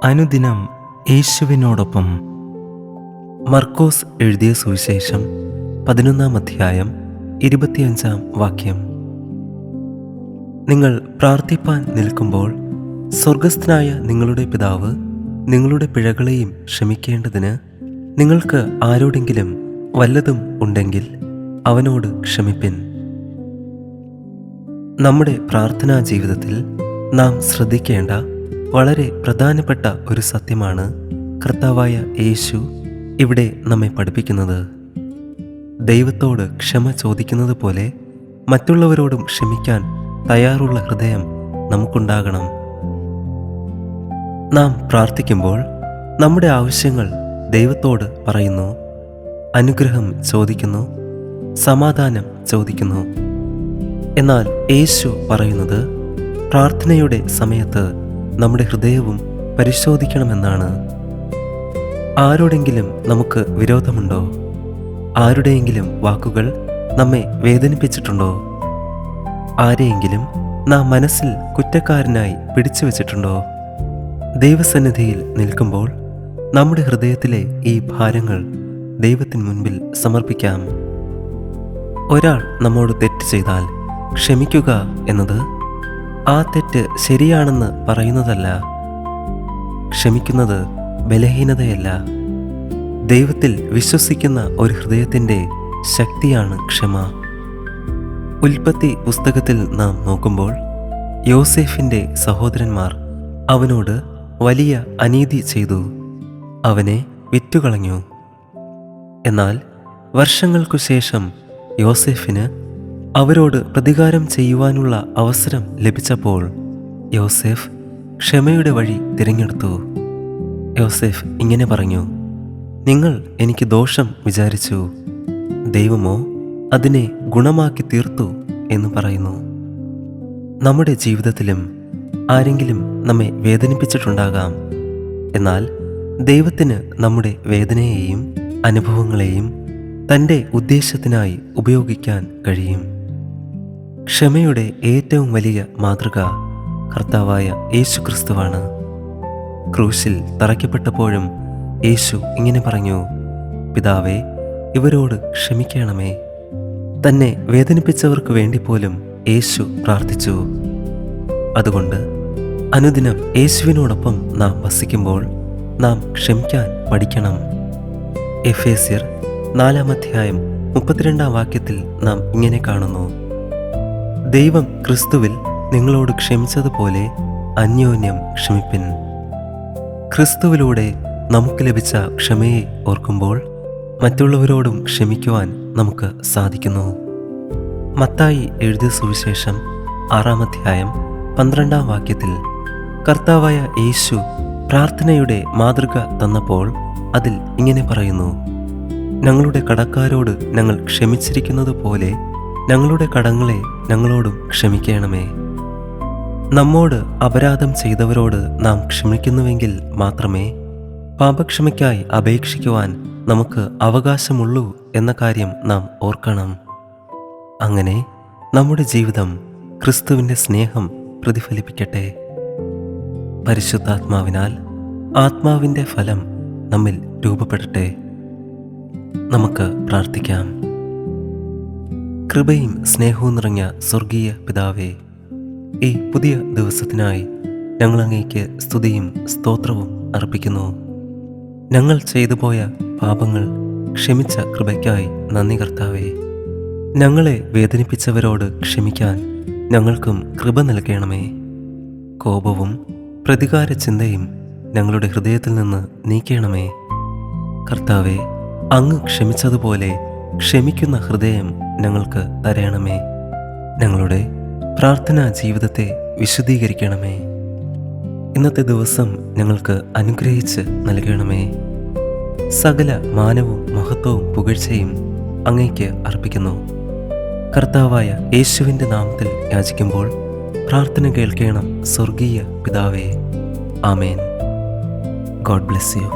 അനുദിനം യേശുവിനോടൊപ്പം. മർക്കോസ് എഴുതിയ സുവിശേഷം 11-ാം അധ്യായം 25-ാം വാക്യം. നിങ്ങൾ പ്രാർത്ഥിപ്പാൻ നിൽക്കുമ്പോൾ സ്വർഗസ്ഥനായ നിങ്ങളുടെ പിതാവ് നിങ്ങളുടെ പിഴകളെയും ക്ഷമിക്കേണ്ടതിന് നിങ്ങൾക്ക് ആരോടെങ്കിലും വല്ലതും ഉണ്ടെങ്കിൽ അവനോട് ക്ഷമിപ്പിൻ. നമ്മുടെ പ്രാർത്ഥനാ ജീവിതത്തിൽ നാം ശ്രദ്ധിക്കേണ്ട വളരെ പ്രധാനപ്പെട്ട ഒരു സത്യമാണ് കർത്താവായ യേശു ഇവിടെ നമ്മെ പഠിപ്പിക്കുന്നത്. ദൈവത്തോട് ക്ഷമ ചോദിക്കുന്നത് പോലെ മറ്റുള്ളവരോടും ക്ഷമിക്കാൻ തയ്യാറുള്ള ഹൃദയം നമുക്കുണ്ടാകണം. നാം പ്രാർത്ഥിക്കുമ്പോൾ നമ്മുടെ ആവശ്യങ്ങൾ ദൈവത്തോട് പറയുന്നു, അനുഗ്രഹം ചോദിക്കുന്നു, സമാധാനം ചോദിക്കുന്നു. എന്നാൽ യേശു പറയുന്നത് പ്രാർത്ഥനയുടെ സമയത്ത് നമ്മുടെ ഹൃദയവും പരിശോധിക്കണമെന്നാണ്. ആരോടെങ്കിലും നമുക്ക് വിരോധമുണ്ടോ? ആരുടെയെങ്കിലും വാക്കുകൾ നമ്മെ വേദനിപ്പിച്ചിട്ടുണ്ടോ? ആരെയെങ്കിലും നാം മനസ്സിൽ കുറ്റക്കാരനായി പിടിച്ചു വച്ചിട്ടുണ്ടോ? ദൈവസന്നിധിയിൽ നിൽക്കുമ്പോൾ നമ്മുടെ ഹൃദയത്തിലെ ഈ ഭാരങ്ങൾ ദൈവത്തിന് മുൻപിൽ സമർപ്പിക്കാം. ഒരാൾ നമ്മോട് തെറ്റ് ചെയ്താൽ ക്ഷമിക്കുക എന്നത് ആ തെറ്റ് ശരിയാണെന്ന് പറയുന്നതല്ല. ക്ഷമിക്കുന്നത് ബലഹീനതയല്ല, ദൈവത്തിൽ വിശ്വസിക്കുന്ന ഒരു ഹൃദയത്തിൻ്റെ ശക്തിയാണ് ക്ഷമ. ഉൽപ്പത്തി പുസ്തകത്തിൽ നാം നോക്കുമ്പോൾ യോസേഫിൻ്റെ സഹോദരന്മാർ അവനോട് വലിയ അനീതി ചെയ്തു, അവനെ വിറ്റുകളഞ്ഞു. എന്നാൽ വർഷങ്ങൾക്കു ശേഷം യോസേഫിന് അവരോട് പ്രതികാരം ചെയ്യുവാനുള്ള അവസരം ലഭിച്ചപ്പോൾ യോസേഫ് ക്ഷമയുടെ വഴി തിരഞ്ഞെടുത്തു. യോസേഫ് ഇങ്ങനെ പറഞ്ഞു, നിങ്ങൾ എനിക്ക് ദോഷം വിചാരിച്ചു, ദൈവമോ അതിനെ ഗുണമാക്കി തീർത്തു എന്ന് പറയുന്നു. നമ്മുടെ ജീവിതത്തിലും ആരെങ്കിലും നമ്മെ വേദനിപ്പിച്ചിട്ടുണ്ടാകാം. എന്നാൽ ദൈവത്തിന് നമ്മുടെ വേദനയെയും അനുഭവങ്ങളെയും തൻ്റെ ഉദ്ദേശത്തിനായി ഉപയോഗിക്കാൻ കഴിയും. ക്ഷമയുടെ ഏറ്റവും വലിയ മാതൃക കർത്താവായ യേശു ക്രിസ്തുവാണ്. ക്രൂശിൽ തറയ്ക്കപ്പെട്ടപ്പോഴും യേശു ഇങ്ങനെ പറഞ്ഞു, പിതാവേ, ഇവരോട് ക്ഷമിക്കണമേ. തന്നെ വേദനിപ്പിച്ചവർക്ക് വേണ്ടി പോലും യേശു പ്രാർത്ഥിച്ചു. അതുകൊണ്ട് അനുദിനം യേശുവിനോടൊപ്പം നാം വസിക്കുമ്പോൾ നാം ക്ഷമിക്കാൻ പഠിക്കണം. എഫേസ്യർ 4-ാം അധ്യായം 32-ാം വാക്യത്തിൽ നാം ഇങ്ങനെ കാണുന്നു, ദൈവം ക്രിസ്തുവിൽ നിങ്ങളോട് ക്ഷമിച്ചതുപോലെ അന്യോന്യം ക്ഷമിപ്പിൻ. ക്രിസ്തുവിലൂടെ നമുക്ക് ലഭിച്ച ക്ഷമയെ ഓർക്കുമ്പോൾ മറ്റുള്ളവരോടും ക്ഷമിക്കുവാൻ നമുക്ക് സാധിക്കുന്നു. മത്തായി എഴുതിയ സുവിശേഷം 6-ാം അധ്യായം 12-ാം വാക്യത്തിൽ കർത്താവായ യേശു പ്രാർത്ഥനയുടെ മാതൃക തന്നപ്പോൾ അതിൽ ഇങ്ങനെ പറയുന്നു, ഞങ്ങളുടെ കടക്കാരോട് ഞങ്ങൾ ക്ഷമിച്ചിരിക്കുന്നത് പോലെ ഞങ്ങളുടെ കടങ്ങളെ ഞങ്ങളോടും ക്ഷമിക്കണമേ. നമ്മോട് അപരാധം ചെയ്തവരോട് നാം ക്ഷമിക്കുന്നുവെങ്കിൽ മാത്രമേ പാപക്ഷമയ്ക്കായി അപേക്ഷിക്കുവാൻ നമുക്ക് അവകാശമുള്ളൂ എന്ന കാര്യം നാം ഓർക്കണം. അങ്ങനെ നമ്മുടെ ജീവിതം ക്രിസ്തുവിൻ്റെ സ്നേഹം പ്രതിഫലിപ്പിക്കട്ടെ. പരിശുദ്ധാത്മാവിനാൽ ആത്മാവിൻ്റെ ഫലം നമ്മിൽ രൂപപ്പെടട്ടെ. നമുക്ക് പ്രാർത്ഥിക്കാം. കൃപയും സ്നേഹവും നിറഞ്ഞ സ്വർഗീയ പിതാവേ, ഈ പുതിയ ദിവസത്തിനായി ഞങ്ങൾ അങ്ങേക്ക് സ്തുതിയും സ്തോത്രവും അർപ്പിക്കുന്നു. ഞങ്ങൾ ചെയ്തുപോയ പാപങ്ങൾ ക്ഷമിച്ച കൃപയ്ക്കായി നന്ദി കർത്താവേ. ഞങ്ങളെ വേദനിപ്പിച്ചവരോട് ക്ഷമിക്കാൻ ഞങ്ങൾക്കും കൃപ നൽകണമേ. കോപവും പ്രതികാര ചിന്തയും ഞങ്ങളുടെ ഹൃദയത്തിൽ നിന്ന് നീക്കണമേ. കർത്താവേ, അങ്ങ് ക്ഷമിച്ചതുപോലെ ക്ഷമിക്കുന്ന ഹൃദയം ഞങ്ങൾക്ക് തരണമേ. ഞങ്ങളുടെ പ്രാർത്ഥനാ ജീവിതത്തെ വിശുദ്ധീകരിക്കണമേ. ഇന്നത്തെ ദിവസം ഞങ്ങൾക്ക് അനുഗ്രഹിച്ച് നൽകണമേ. സകല മാനവും മഹത്വവും പുകഴ്ചയും അങ്ങേക്ക് അർപ്പിക്കുന്നു. കർത്താവായ യേശുവിൻ്റെ നാമത്തിൽ യാചിക്കുമ്പോൾ പ്രാർത്ഥന കേൾക്കണം സ്വർഗീയ പിതാവേ. ആമേൻ. God bless U.